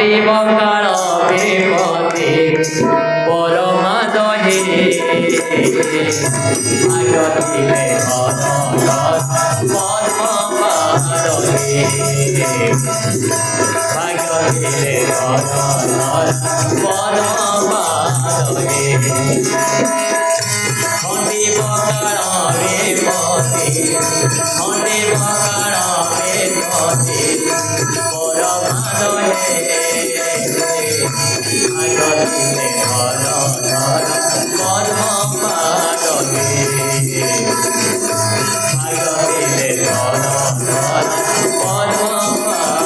खंडिब काल विपदे परमादहे आगतिले पद्मपादे आगतिले पद्मपादे खंडिब काल विपदे खंडिब काल विपदे परमादहे आगतिले पद्मपादे आगतिले पद्मपादे।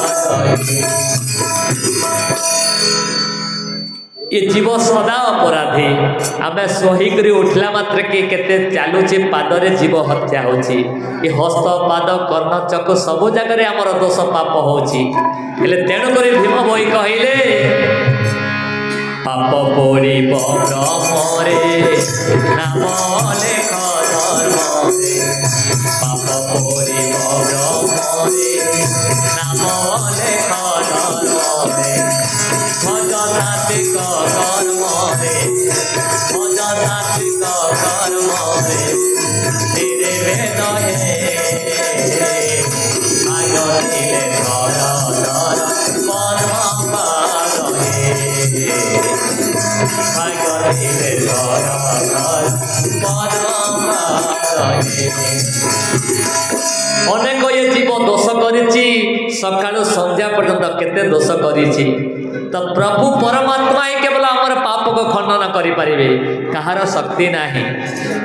ये जीव सदा अपराधी आम सहीक उठला मात्र के केते चलुचे पादरे जीव हत्या होची ये हस्त पाद कर्ण चक सबु जगह आमर दोष पाप होची तेणु कर भीम भई कहले पाप पड़िब ब्रह्मरे नाम लेख धर्मरे पाप पड़िब ब्रह्मरे नाम लेख धर्मरे भज सात्विक कर्मरे भज सात्विक कर्मरे धीरे वेद हे आगतिले धर धर पद्मपादे आगतिले धर धर पद्मपादे। अनेक ये जीव दोष करिछि सकाळु संध्या पर्यंत केते दोष करिछि तो प्रभु परमात्मा ही केवल आमर पाप को खंडन करि परिबे कहार शक्ति नाही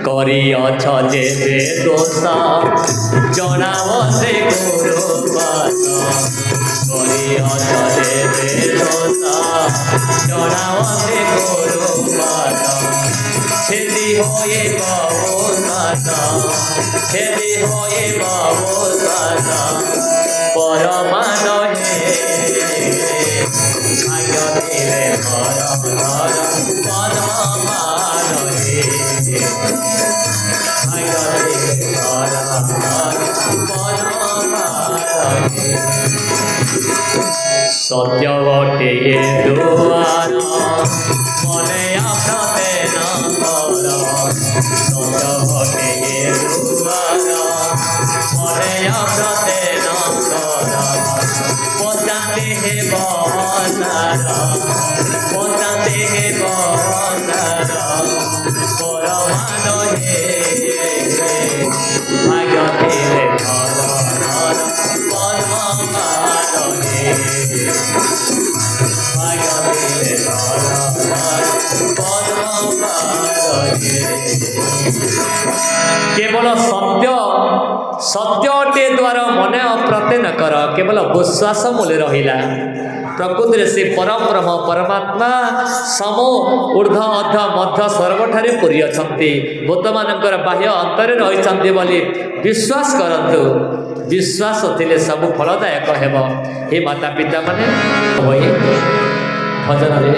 करि अछ जेबे दोष जणाव से गुरुपाद करि अछ जेबे दोष जणाव से गुरुपाद छेदी होए बाबूनाथ छेदी होए बाबूनाथ परमादहे आगतिले धर धर पद्मपादे आगतिले धर धर पद्मपादे। सत्य बटे दुआर मने आपते न कर सत्य बटे दुआर मने आपते न कर पचाते हे बहनार पचाते हे बहनार परमादहे आगतिले धर धर पद्मपादे आगतिले धर धर पद्मपादे। केवल सत्य सत्य अटे द्वार मन अप्रत्य न कर केवल विश्वास मूल्य रहिला प्रकृति से परम ब्रह्म परमात्मा सम ऊर्ध अध मध्य सर्वठारे पुरी अछंती भूतमानकर बाह्य अंतरे रहिछंती बोली विश्वास करंतु विश्वास थिले सब फलदायक हेबो। हे माता पिता माने होई भजन रे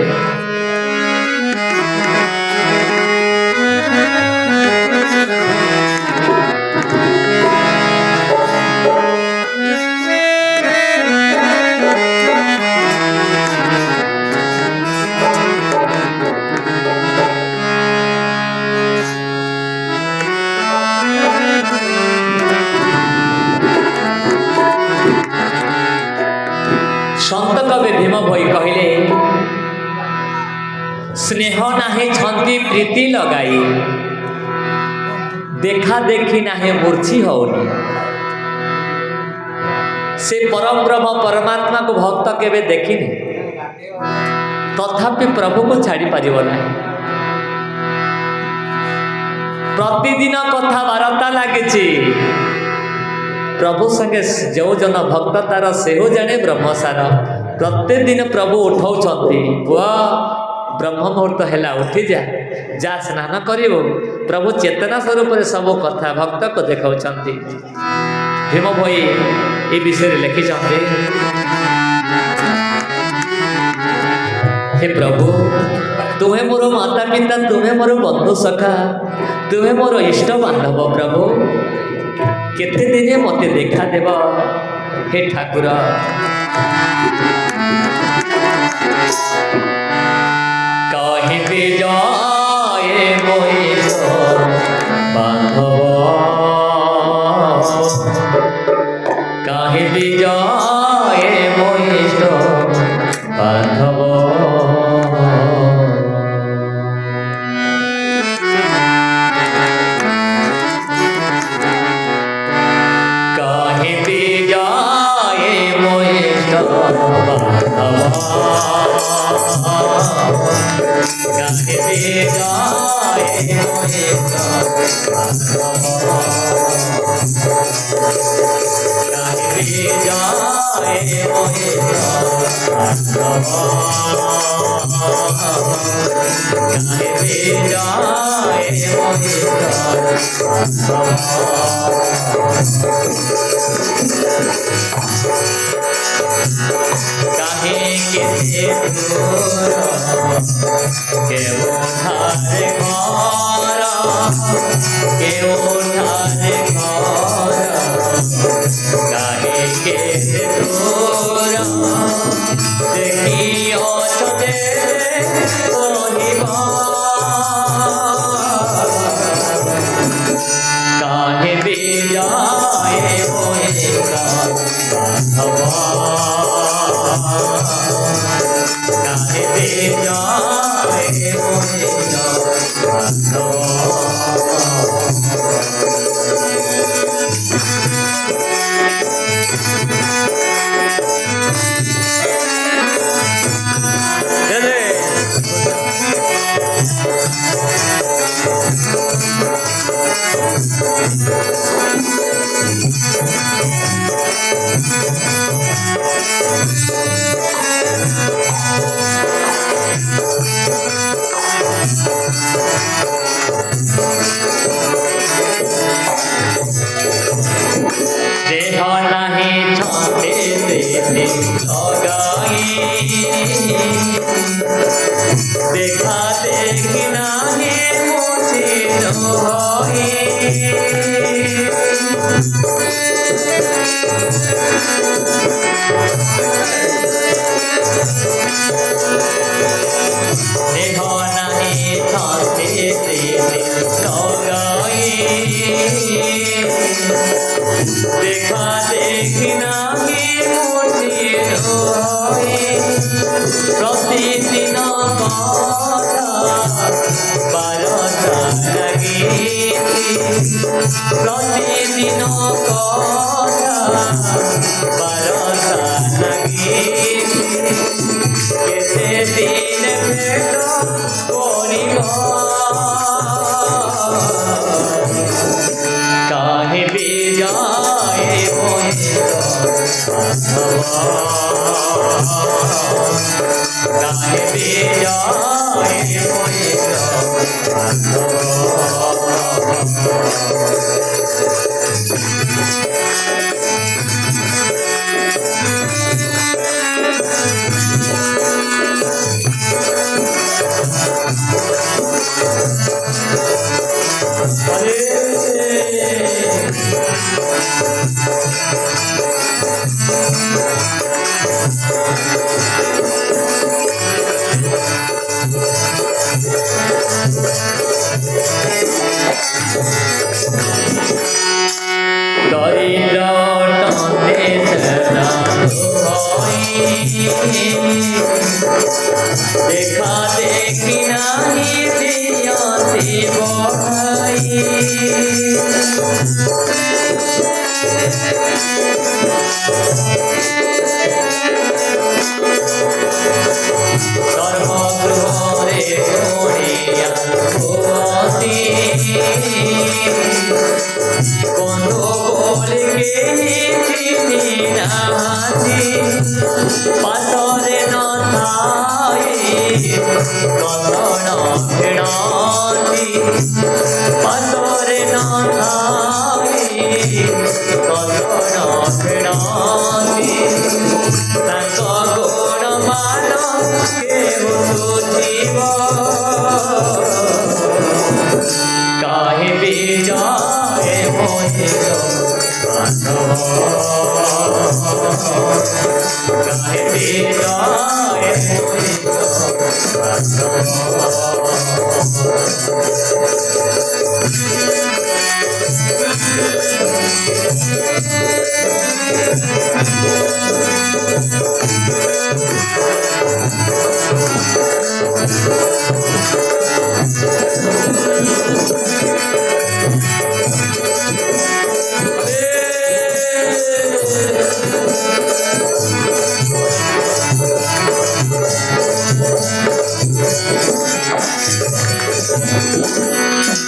संत कवि भीम भई कहले स्नेह नाहे छंती प्रीति लगाई देखा देखी नाहे मूर्छी होनी से परम ब्रह्म परमात्मा को भक्त केवे देखिनी तथापि प्रभु को छाड़ी पारिब नहीं प्रतिदिन कथबार्ता लगी प्रभु संगे जो जन भक्त तार से जाने ब्रह्मसार प्रत्येक दिन प्रभु उठाउछंती पुआ ब्रह्म मुहूर्त है उठी जा स्नान करिवो प्रभु चेतना स्वरूप सब कथा भक्त को देखाउछंती। भीम भई ए विषय लिखिछंती हे प्रभु तुम्हें मोर माता पिता तुम्हें मोर बंधु सखा तुम्हें मोर इष्ट बांधव प्रभु केते दिने मते देखा देव हे ठाकुर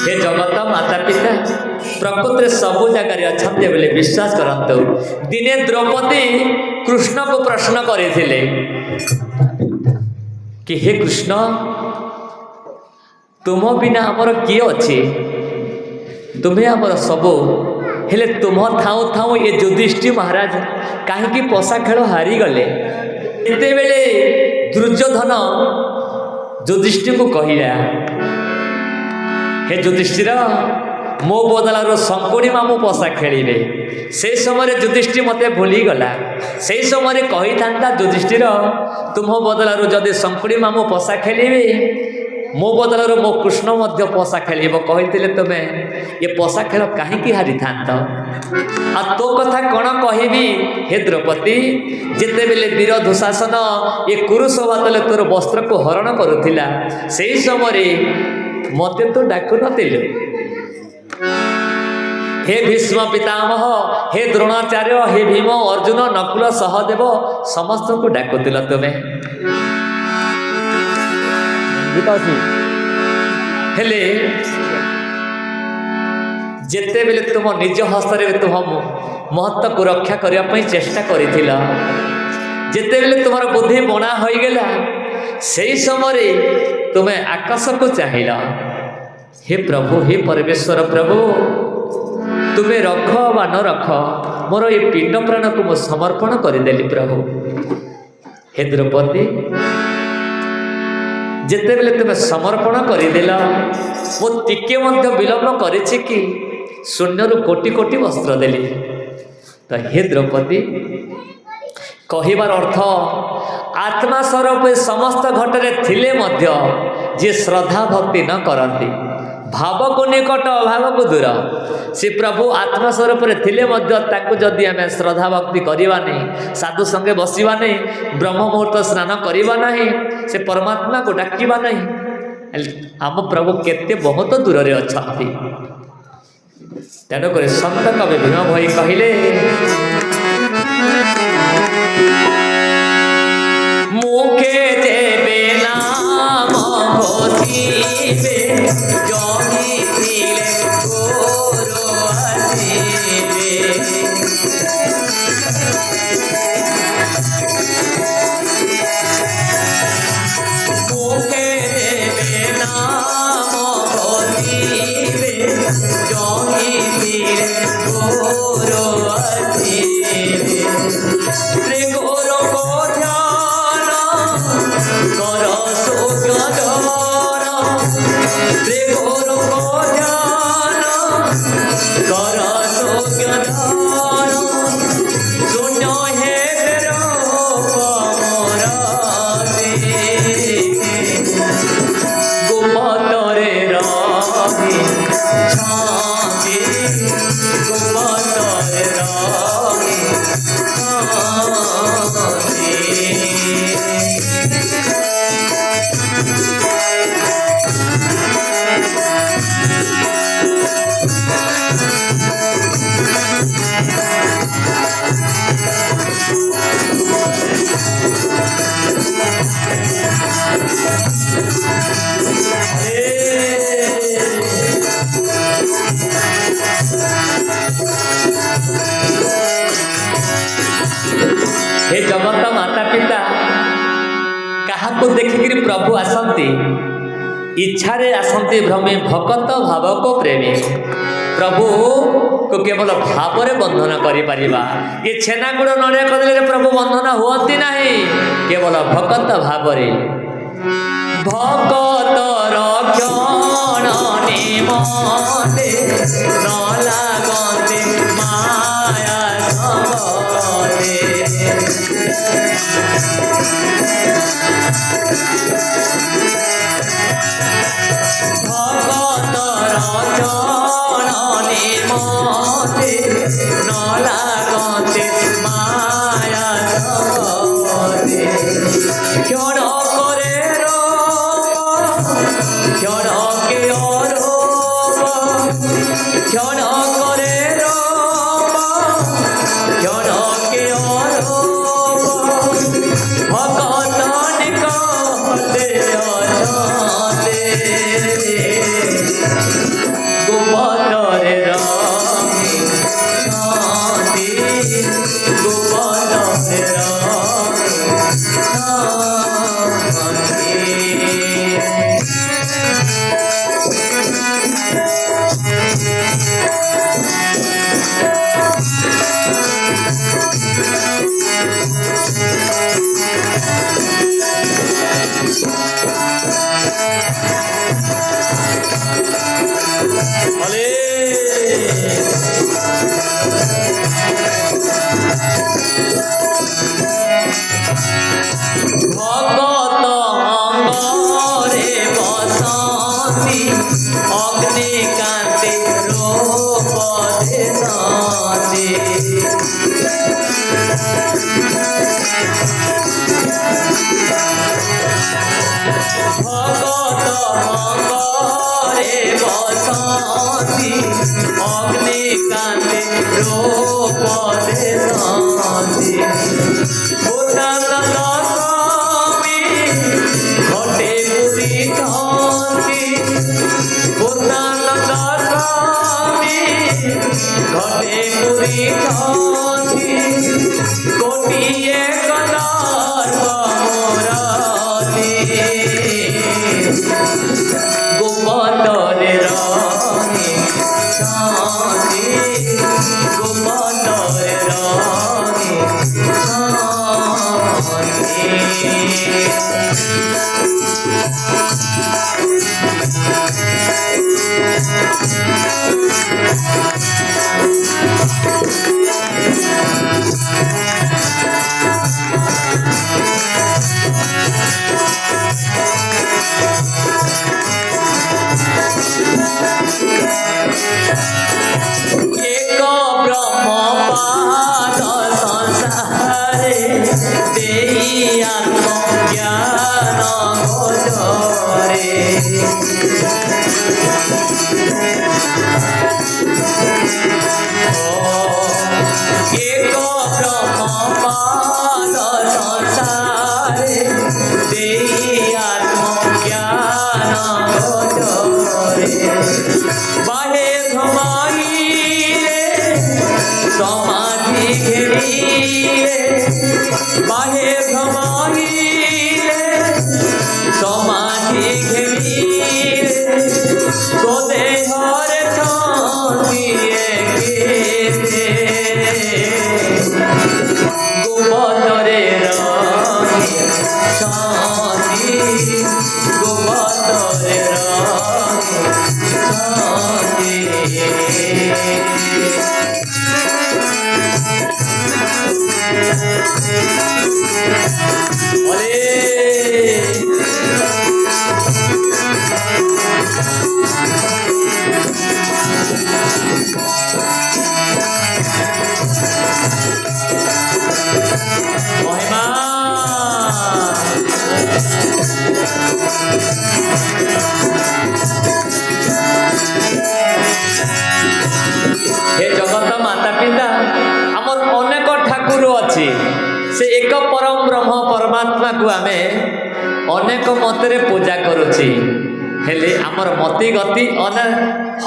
हे जगत माता पिता प्रकृति सबु जगार अच्छा बोले विश्वास करते। दिने द्रौपदी कृष्ण को प्रश्न करते कि हे कृष्ण तुम बिना आमर किए अच्छे तुम्हें आमर सबू हेले तुम थाऊ थाऊ ये युधिष्ठिर महाराज कहीं पशा खेल हारी गले। बेले दुर्योधन युधिष्ठिर को कहला हे युधिष्ठिर मो बदलार शंकुणी मामू पशा खेलिबे। से समय युधिष्ठिर मते भूलीगला। से समय कही था युधिष्ठिर तुम बदलार जदि शंकुणी मामू पशा खेलिबे मो बदलार मो कृष्ण मध्य पशा खेल कहते तुम्हें ये पशा खेल कहीं हारी था। आ तो कथा कौन कहबी हे द्रौपदी जिते बेले वीर दुशासन ये कुरुसभा तले तोर वस्त्र को हरण करुला से समय मते तो डाकु नथिलु। हे भीष्म पितामह हे द्रोणाचार्य हे भीम अर्जुन नकुल सहदेव समस्त को डाकुल तुम्हें हेले जेते बेले तुम निज हस्तरे तुम महत्व को रक्षा करने चेष्टा करिथिला जेते बेले तुम्हार बुद्धि बणा हो गला से समय तुम्हें आकाश को चाहिला। हे प्रभु हे परमेश्वर प्रभु तुम्हें रख वा न रख मोर ये पिंड प्राण को मु समर्पण करदेली प्रभु। हे द्रौपदी जिते बेले तुम्हें समर्पण करदेल मु टिके विलम्ब करिछि कि शून्य कोटि कोटि वस्त्र देली। तो हे द्रौपदी कहिबार अर्थ आत्मा स्वरूप समस्त घटरे थिले मध्य जे श्रद्धा भक्ति न करती भाव को निकट अभाव को दूर से प्रभु आत्मा स्वरूप थिले मध्य ताकु जदि आमे श्रद्धा भक्ति करिबा नहीं साधु संगे बसिबा नहीं ब्रह्म मुहूर्त स्नान करिबा नहीं से परमात्मा को डाकिबा नहीं आम प्रभु केते बहुत दूर रे अछंती। तेणुक संत कवि भीम भई कहिले मुखे देवे नाम घोषिबे जमी थिले गोरो आसीबे मुखे देवे नाम घोषिबे जमी थिले गोरो आसीबे रे गोरो को ध्यान कर सुगधर रे गोरो को ध्यान कर सुगधर शून्य हे बेरो कमरते गुमतरे रही छाती गुमतरे रही हे जगत माता पिता क्या देखिक प्रभु आसती इच्छा रे आसती भ्रमे भकत भाव को प्रेमी प्रभु को केवल भाव रे बंधन करिपरिबा ये छेनागुड़ नड़िया कदले प्रभु बंधन हुअती नहीं केवल भकत भाव रे भकत रक्षण निमते न लागते माया सबते भगत रक्षण निमते न लागते माया सबते क्षण करे क्षण के क्षण करे क्षण के भगत भगत अंगरे बसंती अग्निकांति रूप देशंती भगत अंगरे बसंती अग्निकांति रूप देशंती भूतानंद घटे पुरी थांती भूतानंद स्वामी घटे पुरी थांती कोटिए कदार मोराती गोपतरे रानी शांति गोपतरे रानी एक ब्रह्मपाद संसारे देहि आत्मज्ञान गोचरे एक ब्रह्मपाद संसारे देहि आत्मज्ञान गोचरे बाहे घमाइले समाधि घेरिले बाहे घमाइले समाधि घेरिले सोदे हरे छांतिए केते गोपतरे रानी शांति गोपतरे रानी हे जगत माता पिता आमर अनेक ठाकुर अच्छी से एक परम ब्रह्म परमात्मा को आमे अनेक मतरे पूजा करुची हेले आमर मति गति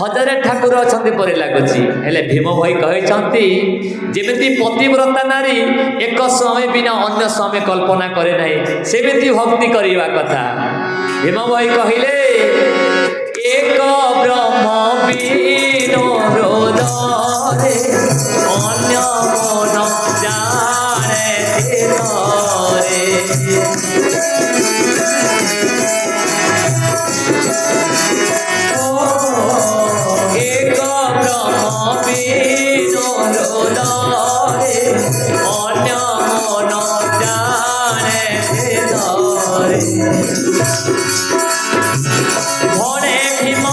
हजारे ठाकुर अच्छा परि लगुची हेले भीम भाई कहते जेमिति पतिव्रता नारी एक समय बिना अन्य समय कल्पना करे नहीं सेमिति भक्ति करवा कथा भीम भाई कहले एक ब्रह्म बिनु हृदय अन्य मन जाने रे एक ब्रह्म बिनु हृदय अन्य मन जाने रे भणे भीम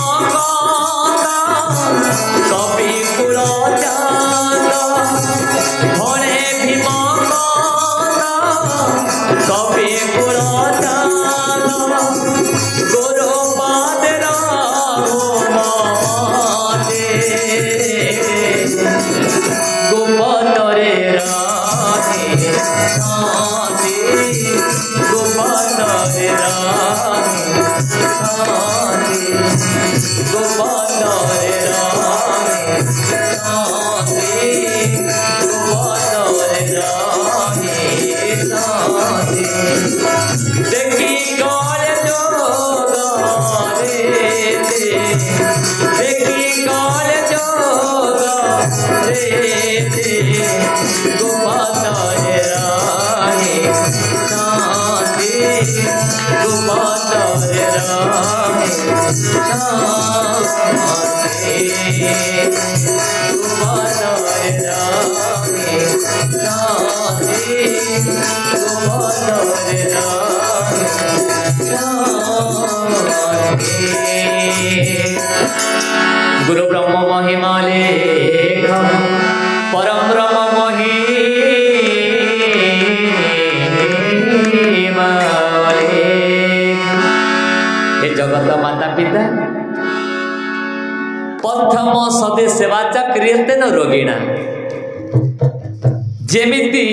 कवि कुल चांद भणे भीम कवि कुल चांद गुरु पाद गोपतरे रानी शांति गोपतरे रानी शांति गोपतरे रानी शांति गोपतरे रानी शांति देखी गौर जोगारे देखी गौर जोगारे गोपतरे रानी शांति गोपतरे रानी शांति गोपतरे रानी शांति गोपतरे गुरु ब्रह्म महिमा लेख परम ब्रह्म महिमा लेख। हे जगत माता पिता प्रथम सदे सेवा चक्रियते न रोगिणा। जेमिति